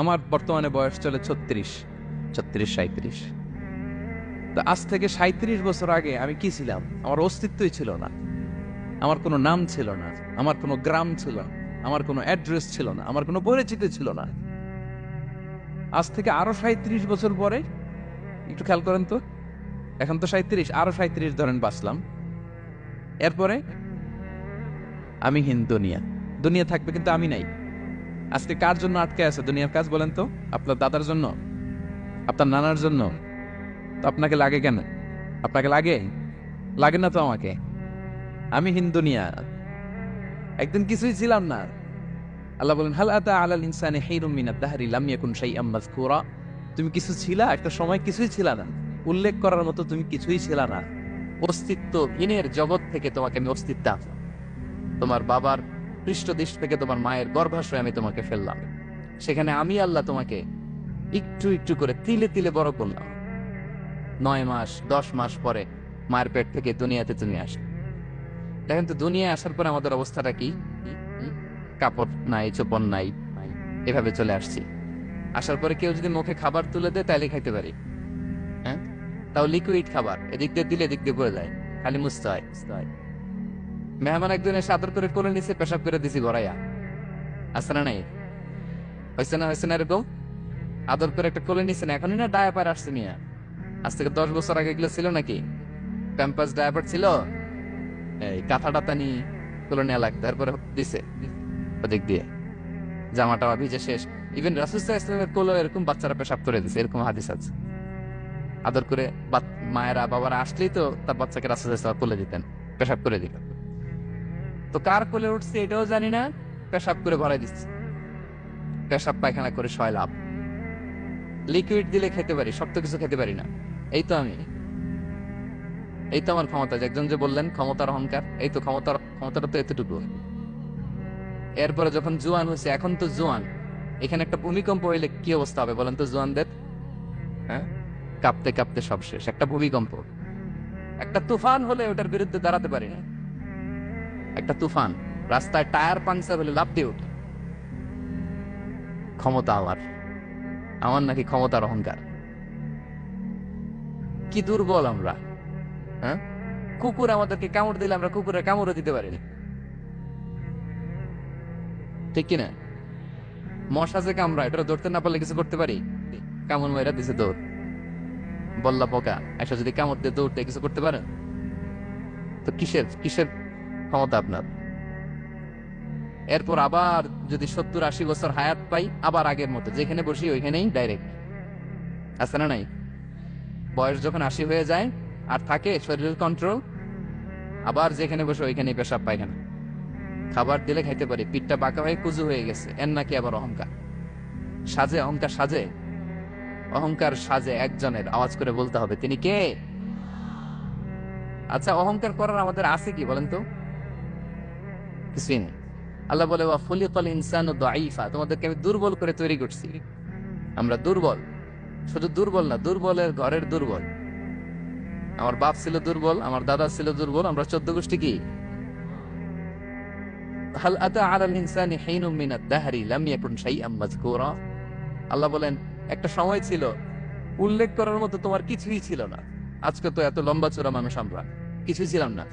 আমার বর্তমানে বয়স চলে 36, 37। তো আজ থেকে 37 বছর আগে আমি কি ছিলাম? আমার অস্তিত্বই ছিল না। আমার কোনো নাম ছিল না, আমার কোনো গ্রাম ছিল না, আমার কোনো অ্যাড্রেস ছিল না, আমার কোনো পরিচিতি ছিল না। আজ থেকে আরো 37 বছর পরে একটু খেয়াল করেন তো, এখন তো 37, আরো 37 ধরেন বাঁচলাম। এরপরে আমি দুনিয়া দুনিয়া থাকবে, কিন্তু আমি নাই। আজকে কার জন্য আটকে আছে দুনিয়ার কাজ বলেন তো? আপনার দাদার জন্য? আপনার নানার জন্য? তো আপনাকে লাগে কেন? আপনাকে লাগে? লাগে না তো আমাকে। আমি দুনিয়া, একদিন কিছুই ছিলাম না। আল্লাহ বলেন, হাল আতা আলাল ইনসানি হিরুম মিনাদ দাহরি লাম ইয়াকুন শাইআম মাযকুরা। তুমি কিছু ছিলা, একটা সময় কিছুই ছিলা না, উল্লেখ করার মতো তুমি কিছুই ছিলা না। অস্তিত্বহীনের জগৎ থেকে তোমাকে আমি অস্তিত্ব আনলাম। তোমার বাবার পৃষ্ঠদেশ থেকে তোমার মায়ের গর্ভাশয়ে আমি তোমাকে ফেললাম। সেখানে আমি আল্লাহ তোমাকে একটু একটু করে তিলে তিলে বড় করলাম। 9 মাস 10 মাস পরে মায়ের পেট থেকে দুনিয়াতে তুমি আসলে। দেখেন তো, দুনিয়ায় আসার পরে আমাদের অবস্থাটা কি? হুম? কাপড় নাই, চোপড় নাই, এভাবে চলে আসছি। আসার পরে কেউ যদি মুখে খাবার তুলে দেয় তাইলে খাইতে পারি। হ্যাঁ, তাও লিকুইড খাবার, এদিক দিয়ে দিলে এদিক দিয়ে পড়ে যায়, খালি মুছতে হয়। মেহমান একজন এসে আদর করে কোলে নিচে পেশাব করে দিছি গড়াইয়া। আসছে না নাই? হয়েছে না এরকম? আদর করে একটা কোলে নিচ্ছে না, এখনই না ডায়াপার আসছে নিয়ে। আজ থেকে 10 বছর আগে এগুলো ছিল নাকি? প্যাম্পাস ডায়াপার ছিল, এই কাঁথা টাতা নিয়ে কোলে নেওয়া লাগতো, তারপরে দিছে ওদিক দিয়ে জামাটা ভিজে শেষ। ইভেন রাসূল সাল্লাল্লাহু আলাইহি ওয়াসাল্লামের কোলে এরকম বাচ্চারা পেশাব করে দিছে, এরকম হাদিস আছে। আদর করে মায়েরা বাবারা আসলেই তো তার বাচ্চাকে রাসূল সাল্লাল্লাহু আলাইহি ওয়াসাল্লাম কোলে দিতেন, পেশাব করে দিত। তো কার কোলে উঠছে এটাও জানি না, পেশাব করে ভরাই দিচ্ছে। পেশাব পায়খানা করে সয় লাভ। লিকুইড দিলে খেতে পারি, শক্ত কিছু খেতে পারি না। এই তো আমি, এই তো আমার ক্ষমতা। একজন যে বললেন ক্ষমতার অহংকার, এই তো ক্ষমতাটা তো এতটুকু। এরপরে যখন জোয়ান হয়েছে, এখন তো জোয়ান, এখানে একটা ভূমিকম্প হইলে কি অবস্থা হবে বলেন তো জোয়ানদের? হ্যাঁ, কাঁপতে কাঁপতে সব শেষ। একটা ভূমিকম্প, একটা তুফান হলে ওটার বিরুদ্ধে দাঁড়াতে পারি না। একটা তুফান, রাস্তায় টায়ার পাংচার হলে লাফ দিয়ে উঠে। ক্ষমতা আমার, আমার নাকি ক্ষমতার অহংকার। কি দুর্বল আমরা! হ্যাঁ, কুকুর আমাদেরকে কামড় দিলে আমরা কুকুরের কামড়ও দিতে পারি না, ঠিক কিনা? মশা যে কামড়া, এটা ধরতে না পারলে কিছু করতে পারি? কামড় মেরা দিছে দৌড়। বল্লা পোকা এসে যদি কামড় দিয়ে দৌড় দিয়ে কিছু করতে পারেন? তো কিসের কিসের ক্ষমতা আপনার? এরপর আবার যদি 70-80 বছর হায়াত পাই, আবার আগের মতো যেখানে বসি ওইখানেই ডাইরেক্ট। আছে না নাই? বয়স যখন 80 হয়ে যায় আর থাকে শরীরের কন্ট্রোল, আবার যেখানে বসে ওইখানেই পেশাব পায়খানা। খাবার দিলে খাইতে পারি, পিঠটা বাঁকা হয়ে কুজু হয়ে গেছে, এর নাকি আবার অহংকার। সাজে অহংকার, সাজে অহংকার, সাজে একজনের। আওয়াজ করে বলতে হবে তিনি কে? আচ্ছা, অহংকার করার আমাদের আছে কি বলেন তো? কিছুই নেই। আল্লাহ বলে, ওয়া খুলিকাল ইনসানু দাঈফা, তোমাদেরকে আমি দুর্বল করে তৈরি করছি। আমরা দুর্বল, শুধু দুর্বল না, দুর্বলের ঘরের দুর্বল। আমার বাপ ছিল দুর্বল, আমার দাদা ছিল দুর্বল, আমরা 14 গোষ্ঠী কি? হাল আতা আলাল ইনসানি হিনুম মিনাদ দাহরি লাম ইয়াকুন শাইআম মাযকুরা। আল্লাহ বলেন, একটা সময় ছিল উল্লেখ করার মতো তোমার কিছুই ছিল না। আজকে তো এত লম্বা চূড়া মানুষ, আমরা কিছুই ছিলাম না।